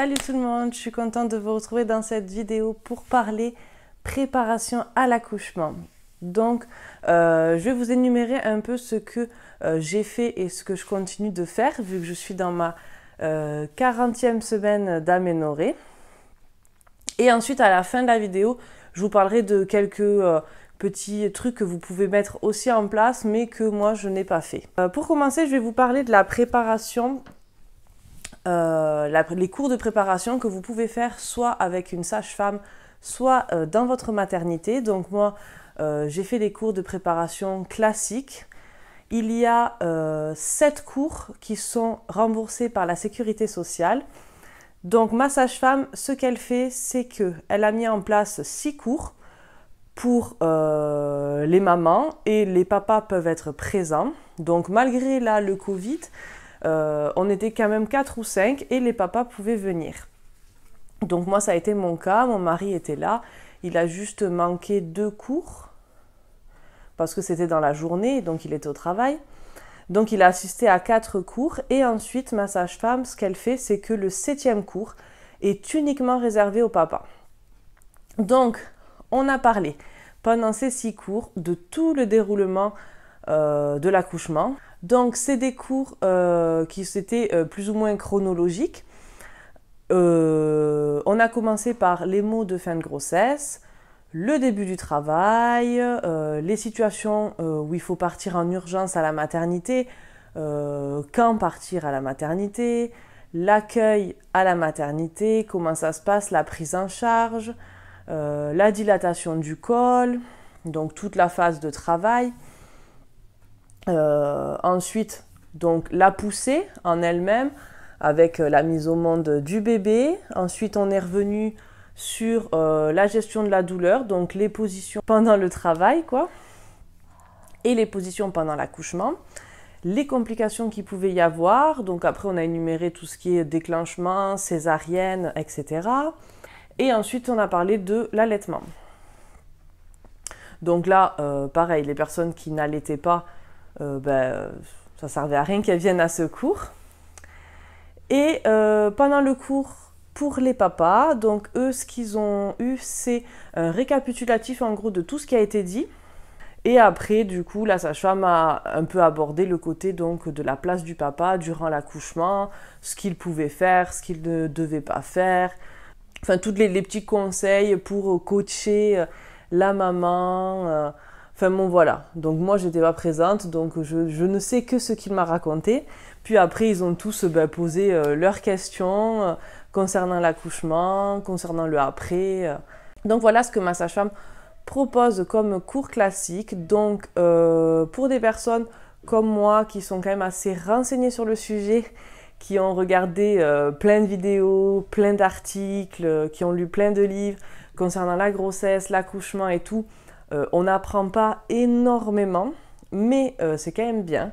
Salut tout le monde, je suis contente de vous retrouver dans cette vidéo pour parler préparation à l'accouchement. Donc, je vais vous énumérer un peu ce que j'ai fait et ce que je continue de faire vu que je suis dans ma 40e semaine d'aménorrhée. Et ensuite, à la fin de la vidéo, je vous parlerai de quelques petits trucs que vous pouvez mettre aussi en place, mais que moi, je n'ai pas fait. Pour commencer, je vais vous parler de la préparation, les cours de préparation que vous pouvez faire soit avec une sage-femme, soit dans votre maternité. Donc moi, j'ai fait des cours de préparation classiques. Il y a 7 cours qui sont remboursés par la sécurité sociale. Donc ma sage-femme, ce qu'elle fait, c'est qu'elle a mis en place 6 cours pour les mamans et les papas peuvent être présents. Donc malgré là le Covid, on était quand même 4 ou 5 et les papas pouvaient venir. Donc moi ça a été mon cas, mon mari était là, il a juste manqué 2 cours parce que c'était dans la journée, donc il était au travail. Donc il a assisté à 4 cours et ensuite ma sage-femme, ce qu'elle fait, c'est que le 7e cours est uniquement réservé au papa. Donc on a parlé pendant ces 6 cours de tout le déroulement de l'accouchement. Donc c'est des cours qui étaient plus ou moins chronologiques. On a commencé par les mots de fin de grossesse, le début du travail, les situations où il faut partir en urgence à la maternité, quand partir à la maternité, l'accueil à la maternité, comment ça se passe, la prise en charge, la dilatation du col, donc toute la phase de travail. Ensuite, donc la poussée en elle-même avec la mise au monde du bébé. Ensuite, on est revenu sur la gestion de la douleur, donc les positions pendant le travail, quoi, et les positions pendant l'accouchement, les complications qu'il pouvait y avoir. Donc après, on a énuméré tout ce qui est déclenchement, césarienne, etc. Et ensuite, on a parlé de l'allaitement. Donc là, pareil, les personnes qui n'allaitaient pas, ça servait à rien qu'elles viennent à ce cours. Et pendant le cours pour les papas, donc eux, ce qu'ils ont eu, c'est un récapitulatif en gros de tout ce qui a été dit. Et après, du coup, la sage-femme a un peu abordé le côté donc de la place du papa durant l'accouchement, ce qu'il pouvait faire, ce qu'il ne devait pas faire. Enfin, tous les petits conseils pour coacher la maman. Enfin bon, voilà. Donc moi, je n'étais pas présente, donc je ne sais que ce qu'il m'a raconté. Puis après, ils ont tous posé leurs questions concernant l'accouchement, concernant le après. Donc voilà ce que ma sage-femme propose comme cours classique. Donc pour des personnes comme moi qui sont quand même assez renseignées sur le sujet, qui ont regardé plein de vidéos, plein d'articles, qui ont lu plein de livres concernant la grossesse, l'accouchement et tout, on n'apprend pas énormément, mais c'est quand même bien.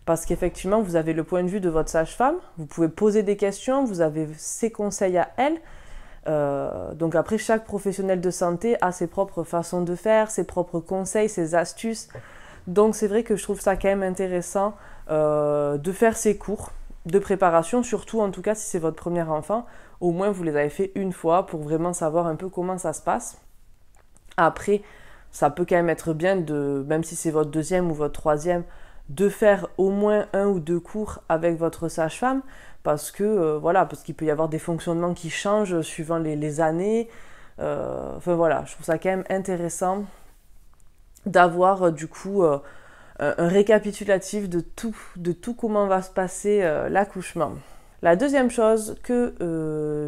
Parce qu'effectivement, vous avez le point de vue de votre sage-femme, vous pouvez poser des questions, vous avez ses conseils à elle. Donc après, chaque professionnel de santé a ses propres façons de faire, ses propres conseils, ses astuces. Donc c'est vrai que je trouve ça quand même intéressant de faire ces cours de préparation, surtout en tout cas si c'est votre premier enfant. Au moins, vous les avez fait une fois pour vraiment savoir un peu comment ça se passe. Après, ça peut quand même être bien, même si c'est votre deuxième ou votre troisième, de faire au moins 1 ou 2 cours avec votre sage-femme parce que voilà, parce qu'il peut y avoir des fonctionnements qui changent suivant les années. Enfin voilà, je trouve ça quand même intéressant d'avoir du coup un récapitulatif de tout comment va se passer l'accouchement. La deuxième chose que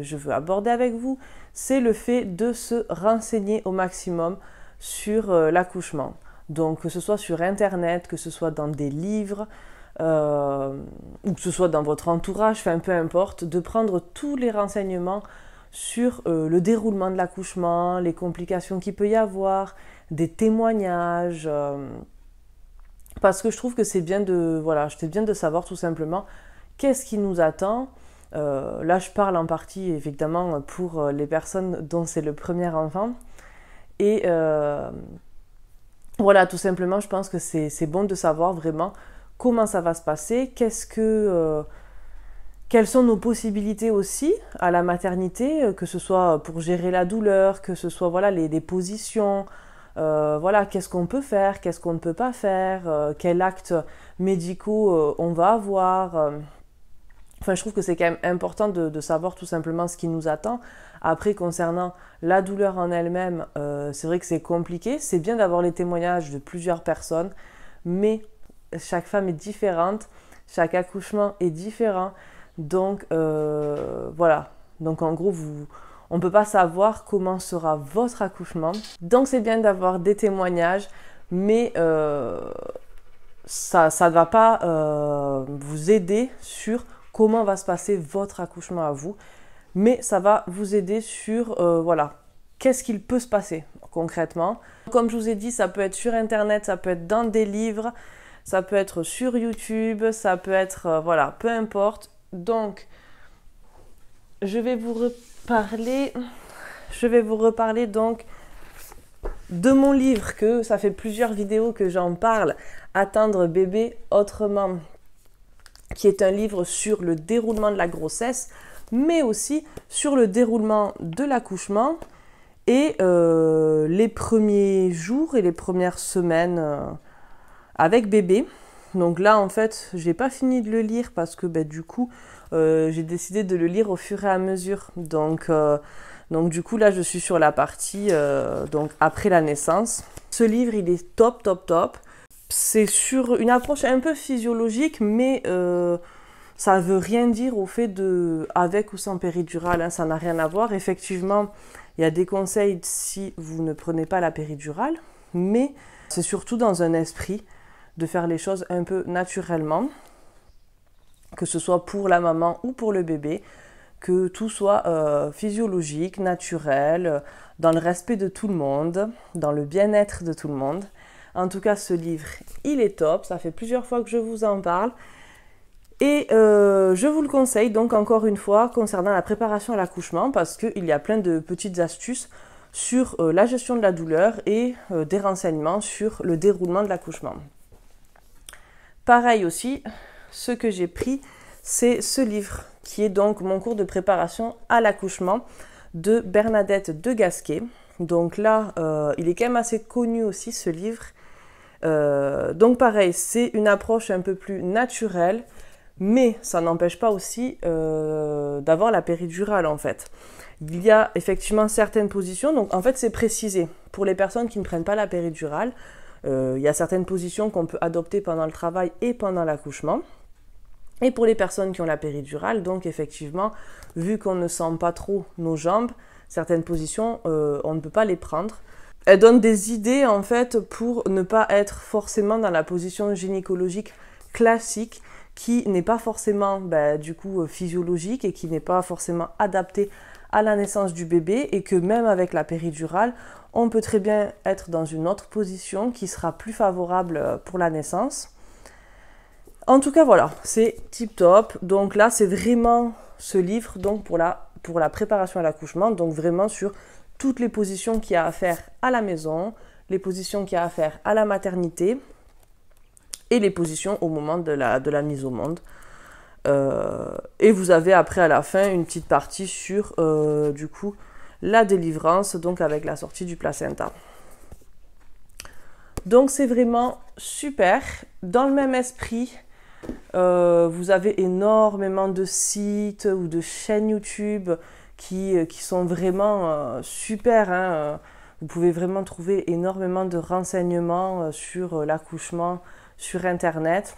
je veux aborder avec vous, c'est le fait de se renseigner au maximum sur l'accouchement. Donc que ce soit sur internet, que ce soit dans des livres, ou que ce soit dans votre entourage, enfin peu importe, de prendre tous les renseignements sur le déroulement de l'accouchement, les complications qu'il peut y avoir, des témoignages, parce que je trouve que c'est bien de savoir tout simplement qu'est-ce qui nous attend. Là je parle en partie évidemment pour les personnes dont c'est le premier enfant, et voilà, tout simplement, je pense que c'est bon de savoir vraiment comment ça va se passer, qu'est-ce Quelles sont nos possibilités aussi à la maternité, que ce soit pour gérer la douleur, que ce soit voilà, des positions, voilà, qu'est-ce qu'on peut faire, qu'est-ce qu'on ne peut pas faire, quels actes médicaux on va avoir. Enfin, je trouve que c'est quand même important de savoir tout simplement ce qui nous attend. Après, concernant la douleur en elle-même, c'est vrai que c'est compliqué. C'est bien d'avoir les témoignages de plusieurs personnes, mais chaque femme est différente, chaque accouchement est différent. Donc, voilà. Donc, en gros, on ne peut pas savoir comment sera votre accouchement. Donc, c'est bien d'avoir des témoignages, mais ça ne va pas vous aider sur comment va se passer votre accouchement à vous, mais ça va vous aider sur, voilà, qu'est-ce qu'il peut se passer concrètement. Comme je vous ai dit, ça peut être sur Internet, ça peut être dans des livres, ça peut être sur YouTube, ça peut être, voilà, peu importe. Donc, je vais vous reparler donc de mon livre, que ça fait plusieurs vidéos que j'en parle, Attendre bébé autrement, qui est un livre sur le déroulement de la grossesse, mais aussi sur le déroulement de l'accouchement et les premiers jours et les premières semaines avec bébé. Donc là, en fait, j'ai pas fini de le lire parce que du coup, j'ai décidé de le lire au fur et à mesure. Donc du coup, là, je suis sur la partie donc après la naissance. Ce livre, il est top, top, top. C'est sur une approche un peu physiologique, mais ça ne veut rien dire au fait de avec ou sans péridurale, hein, ça n'a rien à voir. Effectivement, il y a des conseils si vous ne prenez pas la péridurale, mais c'est surtout dans un esprit de faire les choses un peu naturellement, que ce soit pour la maman ou pour le bébé, que tout soit physiologique, naturel, dans le respect de tout le monde, dans le bien-être de tout le monde. En tout cas, ce livre, il est top. Ça fait plusieurs fois que je vous en parle. Et je vous le conseille, donc encore une fois, concernant la préparation à l'accouchement, parce qu'il y a plein de petites astuces sur la gestion de la douleur et des renseignements sur le déroulement de l'accouchement. Pareil aussi, ce que j'ai pris, c'est ce livre, qui est donc mon cours de préparation à l'accouchement de Bernadette de Gasquet. Donc là, il est quand même assez connu aussi, ce livre. Donc pareil, c'est une approche un peu plus naturelle, mais ça n'empêche pas aussi d'avoir la péridurale en fait. Il y a effectivement certaines positions, donc en fait c'est précisé. Pour les personnes qui ne prennent pas la péridurale, il y a certaines positions qu'on peut adopter pendant le travail et pendant l'accouchement. Et pour les personnes qui ont la péridurale, donc effectivement, vu qu'on ne sent pas trop nos jambes, certaines positions, on ne peut pas les prendre. Elle donne des idées en fait pour ne pas être forcément dans la position gynécologique classique qui n'est pas forcément du coup physiologique et qui n'est pas forcément adaptée à la naissance du bébé, et que même avec la péridurale, on peut très bien être dans une autre position qui sera plus favorable pour la naissance. En tout cas voilà, c'est tip top. Donc là c'est vraiment ce livre donc pour la préparation à l'accouchement, donc vraiment sur toutes les positions qu'il y a à faire à la maison, les positions qu'il y a à faire à la maternité et les positions au moment de la mise au monde. Et vous avez après à la fin une petite partie sur du coup la délivrance, donc avec la sortie du placenta. Donc c'est vraiment super. Dans le même esprit, vous avez énormément de sites ou de chaînes YouTube qui sont vraiment super. Hein. Vous pouvez vraiment trouver énormément de renseignements sur l'accouchement sur Internet.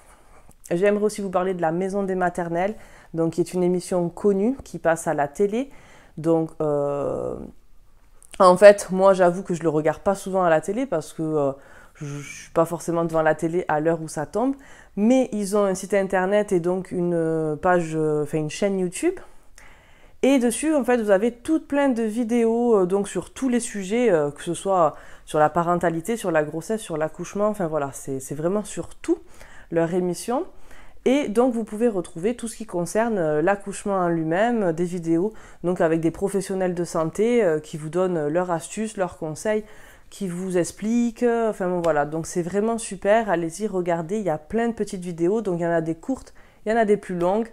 J'aimerais aussi vous parler de la Maison des maternelles, donc qui est une émission connue qui passe à la télé. Donc, en fait, moi, j'avoue que je le regarde pas souvent à la télé parce que je suis pas forcément devant la télé à l'heure où ça tombe. Mais ils ont un site internet et donc une page, une chaîne YouTube. Et dessus, en fait, vous avez toutes plein de vidéos donc sur tous les sujets, que ce soit sur la parentalité, sur la grossesse, sur l'accouchement. Enfin voilà, c'est vraiment sur tout leur émission. Et donc, vous pouvez retrouver tout ce qui concerne l'accouchement en lui-même, des vidéos donc avec des professionnels de santé qui vous donnent leurs astuces, leurs conseils, qui vous expliquent. Enfin bon, voilà, donc c'est vraiment super. Allez-y, regardez, il y a plein de petites vidéos. Donc, il y en a des courtes, il y en a des plus longues.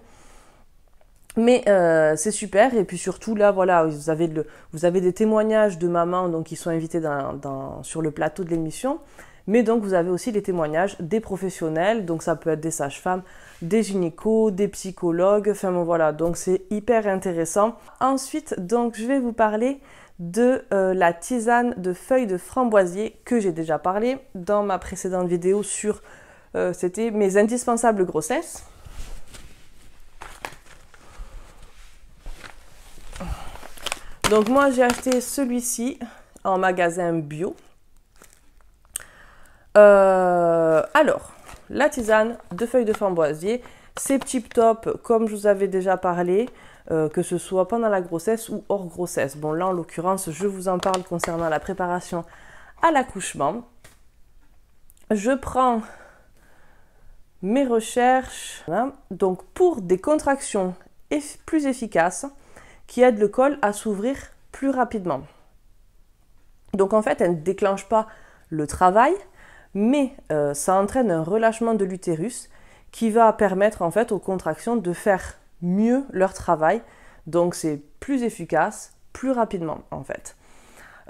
Mais c'est super, et puis surtout là, voilà, vous avez des témoignages de mamans donc, qui sont invitées sur le plateau de l'émission, mais donc vous avez aussi les témoignages des professionnels, donc ça peut être des sages-femmes, des gynécos, des psychologues, enfin bon voilà, donc c'est hyper intéressant. Ensuite, donc je vais vous parler de la tisane de feuilles de framboisier que j'ai déjà parlé dans ma précédente vidéo sur, c'était mes indispensables grossesses. Donc moi j'ai acheté celui-ci en magasin bio. Alors, la tisane de feuilles de framboisier, c'est tip top comme je vous avais déjà parlé, que ce soit pendant la grossesse ou hors grossesse. Bon là en l'occurrence je vous en parle concernant la préparation à l'accouchement. Je prends mes recherches, voilà. Donc pour des contractions plus efficaces, qui aide le col à s'ouvrir plus rapidement. Donc en fait, elle ne déclenche pas le travail, mais ça entraîne un relâchement de l'utérus qui va permettre en fait aux contractions de faire mieux leur travail. Donc c'est plus efficace, plus rapidement en fait.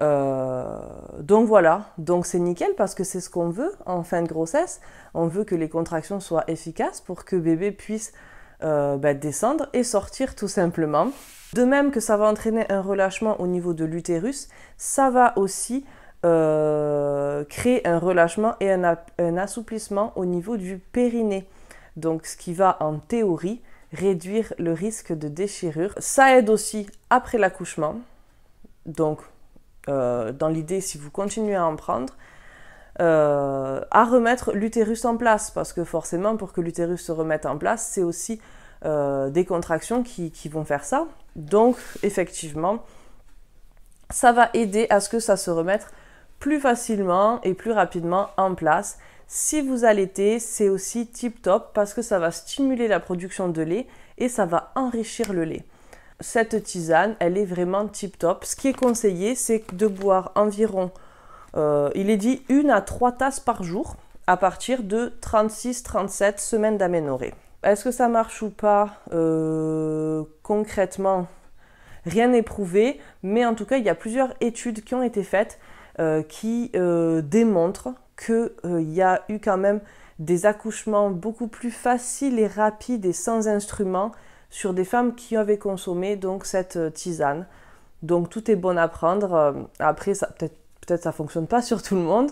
Donc voilà, donc c'est nickel parce que c'est ce qu'on veut en fin de grossesse. On veut que les contractions soient efficaces pour que bébé puisse descendre et sortir tout simplement. De même que ça va entraîner un relâchement au niveau de l'utérus, ça va aussi créer un relâchement et un assouplissement au niveau du périnée. Donc ce qui va en théorie réduire le risque de déchirure. Ça aide aussi après l'accouchement. Donc dans l'idée, si vous continuez à en prendre, à remettre l'utérus en place, parce que forcément pour que l'utérus se remette en place, c'est aussi des contractions qui vont faire ça. Donc effectivement, ça va aider à ce que ça se remette plus facilement et plus rapidement en place. Si vous allaitez, c'est aussi tip top parce que ça va stimuler la production de lait et ça va enrichir le lait. Cette tisane, elle est vraiment tip top. Ce qui est conseillé, c'est de boire environ, il est dit 1 à 3 tasses par jour à partir de 36-37 semaines d'aménorrhée. Est-ce que ça marche ou pas concrètement? Rien n'est prouvé, mais en tout cas, il y a plusieurs études qui ont été faites qui démontrent qu'il y a eu quand même des accouchements beaucoup plus faciles et rapides et sans instruments sur des femmes qui avaient consommé donc cette tisane. Donc tout est bon à prendre. Après, peut-être ça ne fonctionne pas sur tout le monde.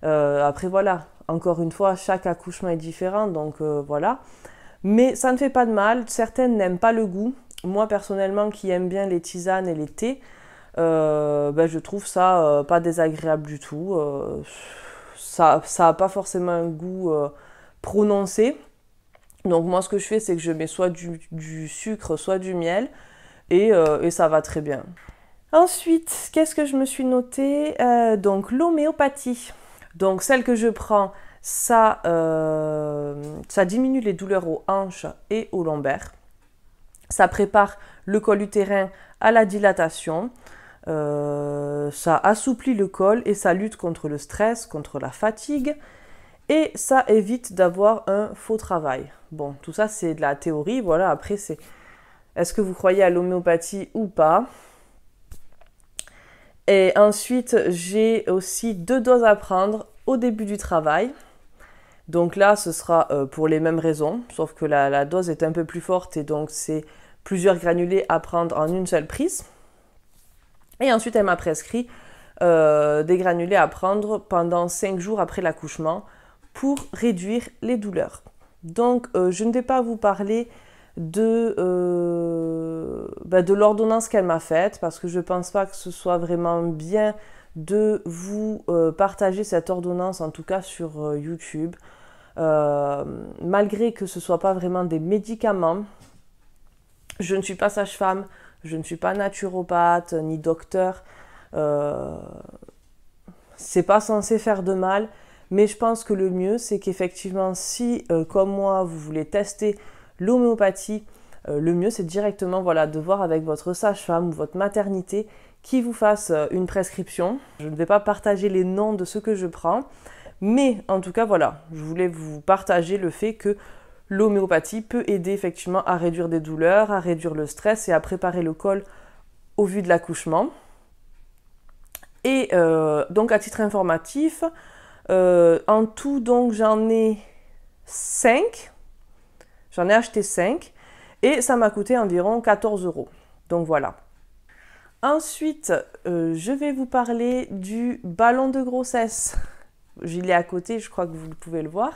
Après voilà, encore une fois, chaque accouchement est différent, donc voilà. Mais ça ne fait pas de mal. Certaines n'aiment pas le goût. Moi personnellement qui aime bien les tisanes et les thés, je trouve ça pas désagréable du tout. Ça n'a pas forcément un goût prononcé. Donc moi ce que je fais c'est que je mets soit du sucre soit du miel et ça va très bien. Ensuite, qu'est-ce que je me suis noté? Donc l'homéopathie. Donc celle que je prends, ça diminue les douleurs aux hanches et aux lombaires. Ça prépare le col utérin à la dilatation. Ça assouplit le col et ça lutte contre le stress, contre la fatigue. Et ça évite d'avoir un faux travail. Bon, tout ça c'est de la théorie. Voilà, après c'est est-ce que vous croyez à l'homéopathie ou pas? Et ensuite, j'ai aussi 2 doses à prendre au début du travail. Donc là, ce sera pour les mêmes raisons, sauf que la dose est un peu plus forte et donc c'est plusieurs granulés à prendre en une seule prise. Et ensuite, elle m'a prescrit des granulés à prendre pendant 5 jours après l'accouchement pour réduire les douleurs. Donc, je ne vais pas vous parler de l'ordonnance qu'elle m'a faite parce que je ne pense pas que ce soit vraiment bien de vous partager cette ordonnance, en tout cas sur YouTube. Malgré que ce ne soit pas vraiment des médicaments, je ne suis pas sage-femme, je ne suis pas naturopathe ni docteur. C'est pas censé faire de mal, mais je pense que le mieux c'est qu'effectivement si comme moi vous voulez tester l'homéopathie, le mieux c'est directement de voir avec votre sage-femme ou votre maternité qui vous fasse une prescription. Je ne vais pas partager les noms de ce que je prends, mais en tout cas voilà, je voulais vous partager le fait que l'homéopathie peut aider effectivement à réduire des douleurs, à réduire le stress et à préparer le col au vu de l'accouchement. Et donc à titre informatif, en tout donc j'en ai 5, j'en ai acheté 5 et ça m'a coûté environ 14 €. Donc voilà. Ensuite, je vais vous parler du ballon de grossesse. Il est à côté, je crois que vous pouvez le voir.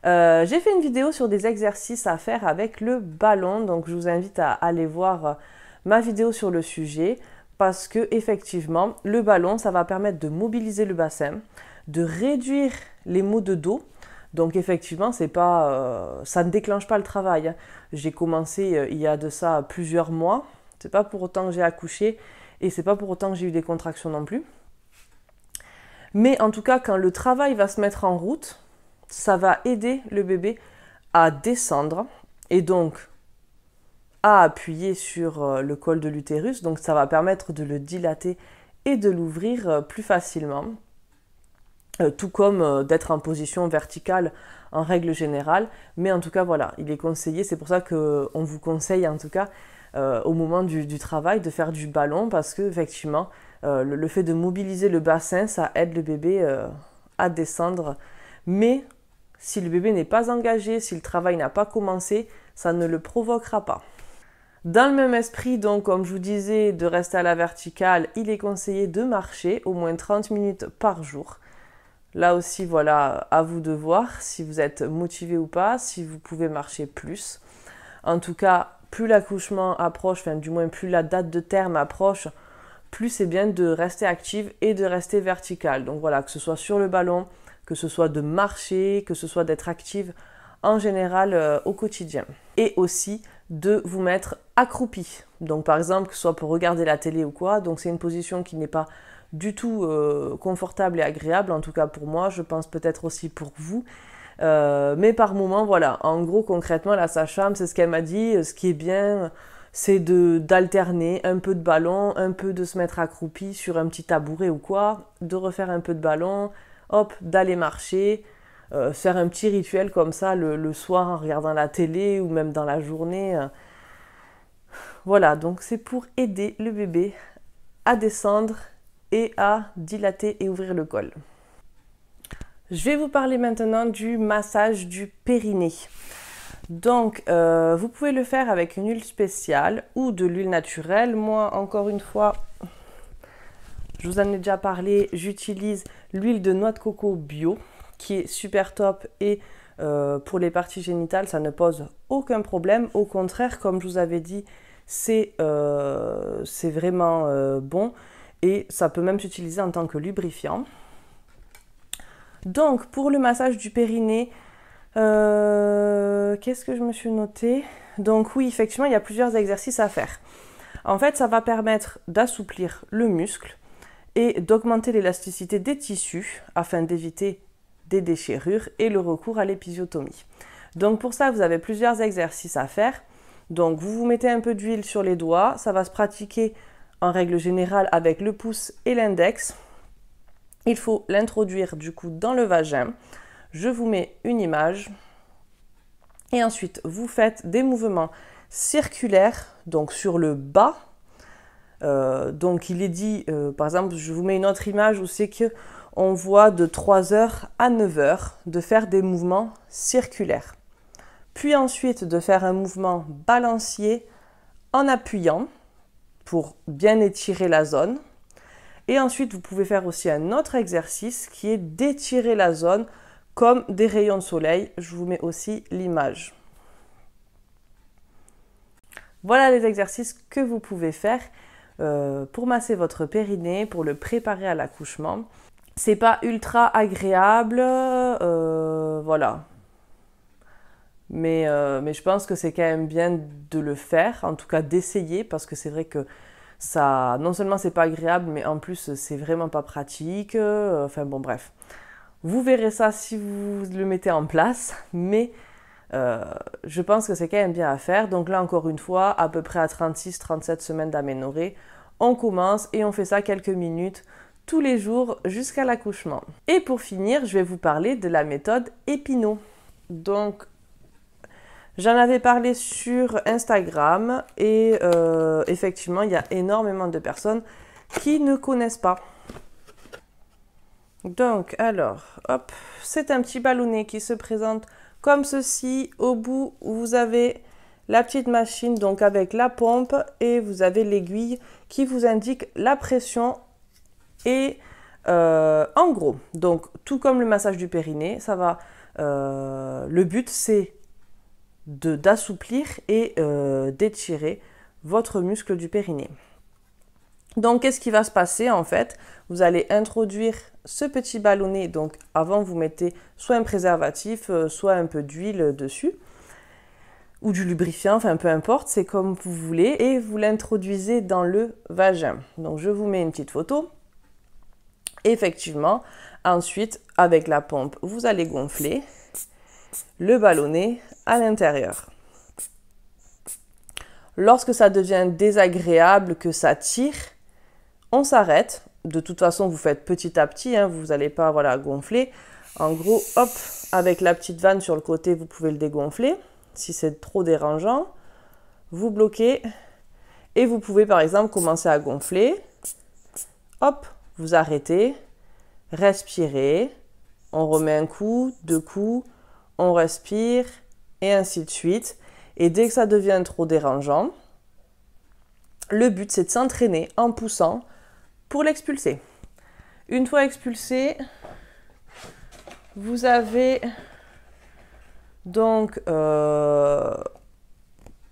J'ai fait une vidéo sur des exercices à faire avec le ballon, donc je vous invite à aller voir ma vidéo sur le sujet parce que effectivement, le ballon, ça va permettre de mobiliser le bassin, de réduire les maux de dos. Donc effectivement, c'est pas, ça ne déclenche pas le travail. J'ai commencé il y a de ça plusieurs mois. C'est pas pour autant que j'ai accouché et c'est pas pour autant que j'ai eu des contractions non plus. Mais en tout cas, quand le travail va se mettre en route, ça va aider le bébé à descendre et donc à appuyer sur le col de l'utérus. Donc ça va permettre de le dilater et de l'ouvrir plus facilement. Tout comme d'être en position verticale en règle générale. Mais en tout cas, voilà, il est conseillé. C'est pour ça qu'on vous conseille en tout cas au moment du travail de faire du ballon parce que effectivement le fait de mobiliser le bassin ça aide le bébé à descendre, mais si le bébé n'est pas engagé, si le travail n'a pas commencé, ça ne le provoquera pas. Dans le même esprit, donc comme je vous disais de rester à la verticale, il est conseillé de marcher au moins 30 minutes par jour. Là aussi, voilà, à vous de voir si vous êtes motivé ou pas, si vous pouvez marcher plus. En tout cas, plus l'accouchement approche, enfin du moins plus la date de terme approche, plus c'est bien de rester active et de rester verticale. Donc voilà, que ce soit sur le ballon, que ce soit de marcher, que ce soit d'être active en général au quotidien. Et aussi de vous mettre accroupi. Donc par exemple, que ce soit pour regarder la télé ou quoi, donc c'est une position qui n'est pas du tout confortable et agréable, en tout cas pour moi, je pense peut-être aussi pour vous. Mais par moment, voilà, en gros, concrètement, la sage-femme, c'est ce qu'elle m'a dit, ce qui est bien, c'est d'alterner un peu de ballon, un peu de se mettre accroupi sur un petit tabouret ou quoi, de refaire un peu de ballon, hop, d'aller marcher, faire un petit rituel comme ça le soir en regardant la télé ou même dans la journée. Voilà, donc c'est pour aider le bébé à descendre et à dilater et ouvrir le col. Je vais vous parler maintenant du massage du périnée. Donc, vous pouvez le faire avec une huile spéciale ou de l'huile naturelle. Moi, encore une fois, je vous en ai déjà parlé, j'utilise l'huile de noix de coco bio qui est super top et pour les parties génitales, ça ne pose aucun problème. Au contraire, comme je vous avais dit, c'est vraiment bon et ça peut même s'utiliser en tant que lubrifiant. Donc, pour le massage du périnée, qu'est-ce que je me suis noté? Donc oui, effectivement, il y a plusieurs exercices à faire. En fait, ça va permettre d'assouplir le muscle et d'augmenter l'élasticité des tissus afin d'éviter des déchirures et le recours à l'épisiotomie. Donc pour ça, vous avez plusieurs exercices à faire. Donc vous vous mettez un peu d'huile sur les doigts, ça va se pratiquer en règle générale avec le pouce et l'index. Il faut l'introduire du coup dans le vagin. Je vous mets une image. Et ensuite, vous faites des mouvements circulaires, donc sur le bas. Donc il est dit, par exemple, je vous mets une autre image où c'est qu'on voit de 3h à 9h de faire des mouvements circulaires. Puis ensuite de faire un mouvement balancier en appuyant pour bien étirer la zone. Et ensuite, vous pouvez faire aussi un autre exercice qui est d'étirer la zone comme des rayons de soleil. Je vous mets aussi l'image. Voilà les exercices que vous pouvez faire pour masser votre périnée, pour le préparer à l'accouchement. C'est pas ultra agréable, voilà. Mais je pense que c'est quand même bien de le faire, en tout cas d'essayer, parce que c'est vrai que ça, non seulement c'est pas agréable, mais en plus c'est vraiment pas pratique. Enfin bon, bref. Vous verrez ça si vous le mettez en place, mais je pense que c'est quand même bien à faire. Donc là, encore une fois, à peu près à 36-37 semaines d'aménorrhée, on commence et on fait ça quelques minutes tous les jours jusqu'à l'accouchement. Et pour finir, je vais vous parler de la méthode Epinot. Donc, J'en avais parlé sur Instagram et effectivement, il y a énormément de personnes qui ne connaissent pas. Donc, alors, hop, c'est un petit ballonnet qui se présente comme ceci. Au bout, vous avez la petite machine, donc avec la pompe, et vous avez l'aiguille qui vous indique la pression. Et en gros, donc tout comme le massage du périnée, ça va. Le but, c'est d'assouplir et d'étirer votre muscle du périnée. Donc, qu'est-ce qui va se passer en fait? Vous allez introduire ce petit ballonnet. Donc, avant, vous mettez soit un préservatif, soit un peu d'huile dessus, ou du lubrifiant, enfin peu importe, c'est comme vous voulez, et vous l'introduisez dans le vagin. Donc, je vous mets une petite photo. Effectivement, ensuite, avec la pompe, vous allez gonfler le ballonnet à l'intérieur. Lorsque ça devient désagréable, que ça tire, on s'arrête. De toute façon, vous faites petit à petit, hein, vous n'allez pas gonfler. En gros, hop, avec la petite vanne sur le côté, vous pouvez le dégonfler. Si c'est trop dérangeant, vous bloquez et vous pouvez par exemple commencer à gonfler. Hop, vous arrêtez, respirez, on remet un coup, 2 coups, on respire et ainsi de suite. Et dès que ça devient trop dérangeant, le but c'est de s'entraîner en poussant pour l'expulser. Une fois expulsé, vous avez donc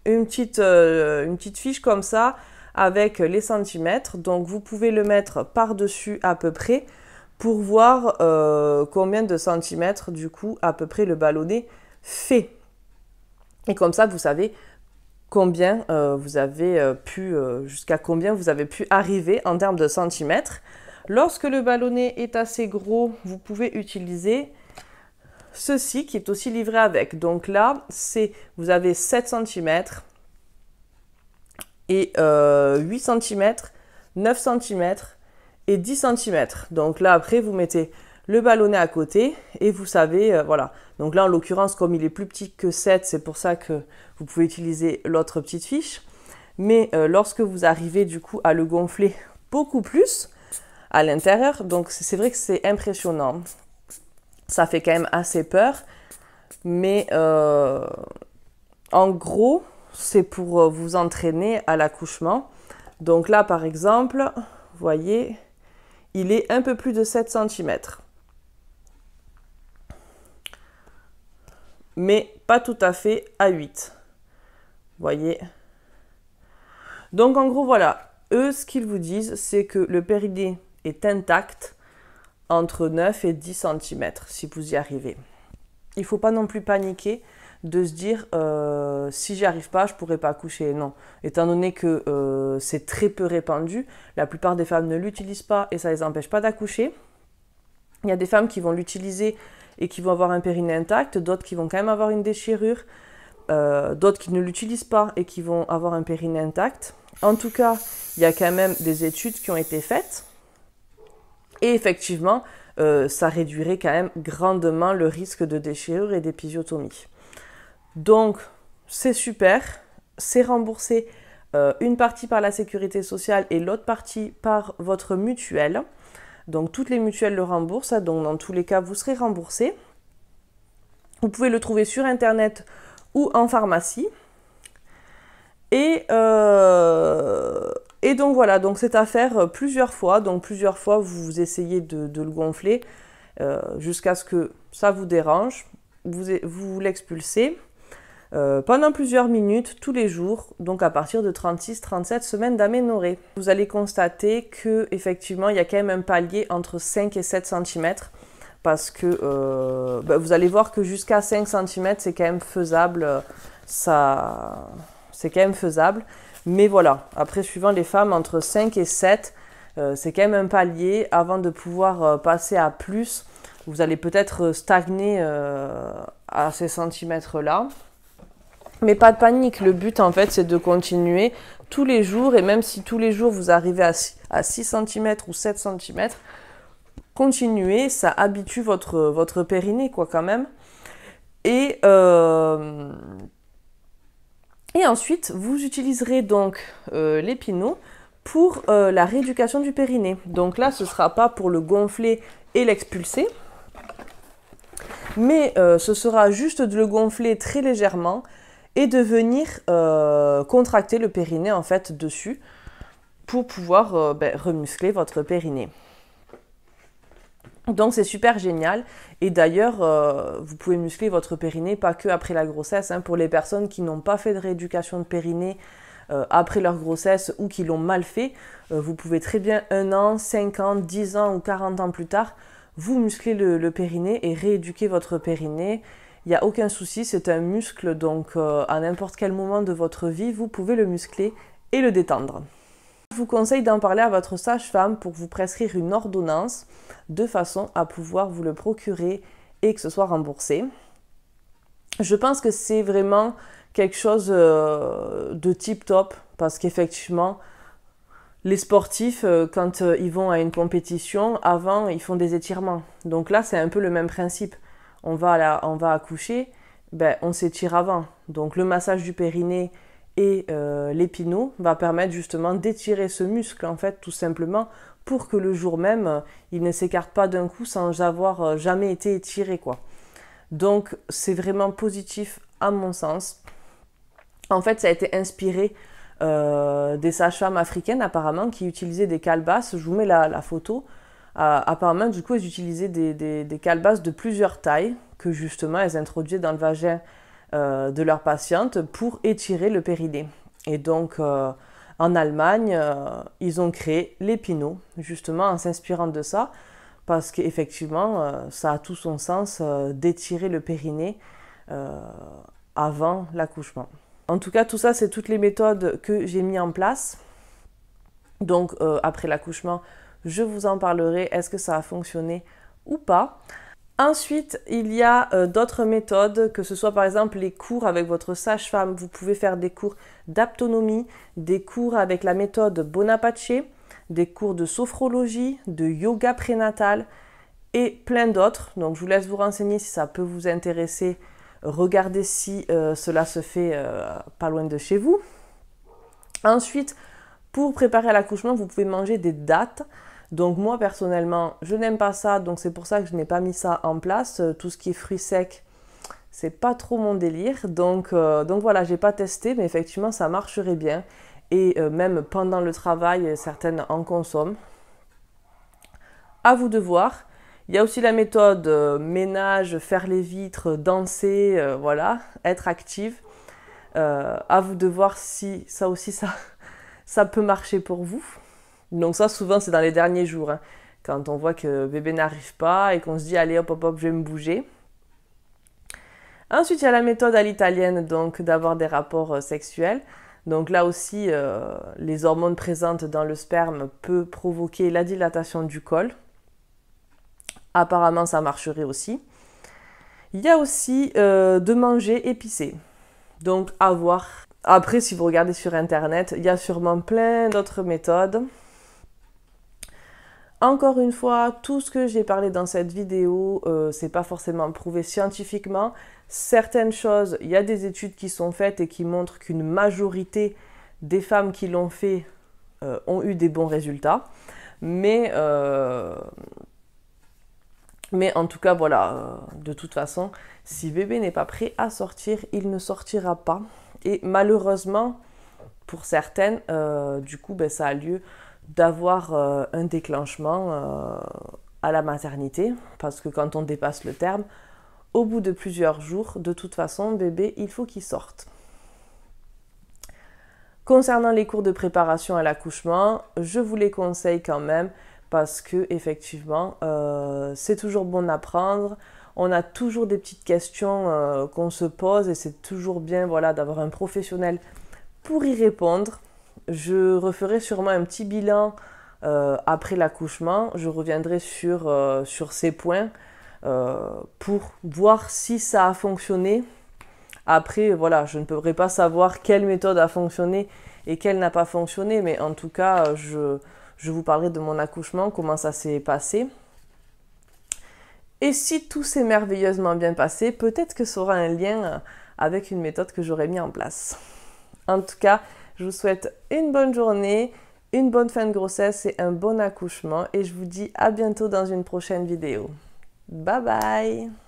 une petite fiche comme ça avec les centimètres. Donc vous pouvez le mettre par-dessus à peu près pour voir combien de centimètres du coup à peu près le ballonnet fait. Et comme ça vous savez combien vous avez jusqu'à combien vous avez pu arriver en termes de centimètres. Lorsque le ballonnet est assez gros, vous pouvez utiliser ceci qui est aussi livré avec. Donc là, vous avez 7 cm et 8 cm, 9 cm et 10 cm. Donc là, après, vous mettez le ballonnet à côté et vous savez, voilà. Donc là, en l'occurrence, comme il est plus petit que 7, c'est pour ça que vous pouvez utiliser l'autre petite fiche. Mais lorsque vous arrivez du coup à le gonfler beaucoup plus à l'intérieur, donc c'est vrai que c'est impressionnant. Ça fait quand même assez peur. Mais en gros, c'est pour vous entraîner à l'accouchement. Donc là, par exemple, vous voyez, il est un peu plus de 7 cm. Mais pas tout à fait à 8. Vous voyez. Donc en gros, voilà. Eux, ce qu'ils vous disent, c'est que le périnée est intact entre 9 et 10 cm, si vous y arrivez. Il ne faut pas non plus paniquer de se dire si j'y arrive pas, je ne pourrai pas accoucher. Non, étant donné que c'est très peu répandu, la plupart des femmes ne l'utilisent pas et ça ne les empêche pas d'accoucher. Il y a des femmes qui vont l'utiliser et qui vont avoir un périnée intact, d'autres qui vont quand même avoir une déchirure, d'autres qui ne l'utilisent pas et qui vont avoir un périnée intact. En tout cas, il y a quand même des études qui ont été faites et effectivement, ça réduirait quand même grandement le risque de déchirure et d'épisiotomie. Donc, c'est super, c'est remboursé une partie par la sécurité sociale et l'autre partie par votre mutuelle. Donc, toutes les mutuelles le remboursent, donc dans tous les cas, vous serez remboursé. Vous pouvez le trouver sur Internet ou en pharmacie. Et donc voilà, donc c'est à faire plusieurs fois. Donc plusieurs fois, vous essayez de le gonfler jusqu'à ce que ça vous dérange. Vous l'expulsez pendant plusieurs minutes, tous les jours, donc à partir de 36-37 semaines d'aménorrhée. Vous allez constater qu'effectivement, il y a quand même un palier entre 5 et 7 cm parce que vous allez voir que jusqu'à 5 cm, c'est quand même faisable. C'est quand même faisable. Mais voilà, après, suivant les femmes, entre 5 et 7, c'est quand même un palier. Avant de pouvoir passer à plus, vous allez peut-être stagner à ces centimètres-là. Mais pas de panique, le but en fait c'est de continuer tous les jours et même si tous les jours vous arrivez à 6 cm ou 7 cm, continuez, ça habitue votre périnée quoi quand même. Et Et ensuite, vous utiliserez donc les pinots pour la rééducation du périnée. Donc là, ce ne sera pas pour le gonfler et l'expulser, mais ce sera juste de le gonfler très légèrement et de venir contracter le périnée en fait dessus pour pouvoir remuscler votre périnée. Donc c'est super génial et d'ailleurs vous pouvez muscler votre périnée pas que après la grossesse, hein, pour les personnes qui n'ont pas fait de rééducation de périnée après leur grossesse ou qui l'ont mal fait, vous pouvez très bien 1 an, 5 ans, 10 ans ou 40 ans plus tard vous muscler le périnée et rééduquer votre périnée. Il n'y a aucun souci, c'est un muscle donc à n'importe quel moment de votre vie vous pouvez le muscler et le détendre. Je vous conseille d'en parler à votre sage-femme pour vous prescrire une ordonnance de façon à pouvoir vous le procurer et que ce soit remboursé. Je pense que c'est vraiment quelque chose de tip-top parce qu'effectivement, les sportifs, quand ils vont à une compétition, avant, ils font des étirements. Donc là, c'est un peu le même principe. On va accoucher, on s'étire avant. Donc le massage du périnée et les pinots va permettre justement d'étirer ce muscle, en fait, tout simplement, pour que le jour même, il ne s'écarte pas d'un coup sans avoir jamais été étiré, quoi. Donc, c'est vraiment positif à mon sens. En fait, ça a été inspiré des sages-femmes africaines, apparemment, qui utilisaient des calebasses. Je vous mets la photo. Apparemment, du coup, elles utilisaient des calebasses de plusieurs tailles que, justement, elles introduisaient dans le vagin de leurs patientes pour étirer le périnée. Et donc, en Allemagne, ils ont créé les pinots, justement en s'inspirant de ça, parce qu'effectivement, ça a tout son sens d'étirer le périnée avant l'accouchement. En tout cas, tout ça, c'est toutes les méthodes que j'ai mis en place. Donc, après l'accouchement, je vous en parlerai. Est-ce que ça a fonctionné ou pas? Ensuite, il y a d'autres méthodes, que ce soit par exemple les cours avec votre sage-femme. Vous pouvez faire des cours d'aptonomie, des cours avec la méthode Bonaparte, des cours de sophrologie, de yoga prénatal et plein d'autres. Donc je vous laisse vous renseigner si ça peut vous intéresser. Regardez si cela se fait pas loin de chez vous. Ensuite, pour préparer à l'accouchement, vous pouvez manger des dattes. Donc moi personnellement, je n'aime pas ça, donc c'est pour ça que je n'ai pas mis ça en place. Tout ce qui est fruits secs, c'est pas trop mon délire. Donc voilà, j'ai pas testé, mais effectivement ça marcherait bien. Et même pendant le travail, certaines en consomment. À vous de voir. Il y a aussi la méthode ménage, faire les vitres, danser, voilà, être active. À vous de voir si ça aussi ça peut marcher pour vous. Donc ça, souvent, c'est dans les derniers jours, hein, quand on voit que bébé n'arrive pas et qu'on se dit « Allez, hop, hop, hop, je vais me bouger ». Ensuite, il y a la méthode à l'italienne, donc d'avoir des rapports sexuels. Donc là aussi, les hormones présentes dans le sperme peuvent provoquer la dilatation du col. Apparemment, ça marcherait aussi. Il y a aussi de manger épicé. Donc, à voir. Après, si vous regardez sur Internet, il y a sûrement plein d'autres méthodes. Encore une fois, tout ce que j'ai parlé dans cette vidéo, c'est pas forcément prouvé scientifiquement. Certaines choses, il y a des études qui sont faites et qui montrent qu'une majorité des femmes qui l'ont fait ont eu des bons résultats. Mais en tout cas, voilà, de toute façon, si bébé n'est pas prêt à sortir, il ne sortira pas. Et malheureusement, pour certaines, du coup, ça a lieu d'avoir un déclenchement à la maternité, parce que quand on dépasse le terme, au bout de plusieurs jours, de toute façon, bébé, il faut qu'il sorte. Concernant les cours de préparation à l'accouchement, je vous les conseille quand même, parce que effectivement, c'est toujours bon d'apprendre. On a toujours des petites questions qu'on se pose et c'est toujours bien, voilà, d'avoir un professionnel pour y répondre. Je referai sûrement un petit bilan après l'accouchement. Je reviendrai sur ces points pour voir si ça a fonctionné. Après, voilà, je ne pourrai pas savoir quelle méthode a fonctionné et quelle n'a pas fonctionné, mais en tout cas, je vous parlerai de mon accouchement, comment ça s'est passé. Et si tout s'est merveilleusement bien passé, peut-être que ça aura un lien avec une méthode que j'aurais mis en place. En tout cas, je vous souhaite une bonne journée, une bonne fin de grossesse et un bon accouchement. Et je vous dis à bientôt dans une prochaine vidéo. Bye bye!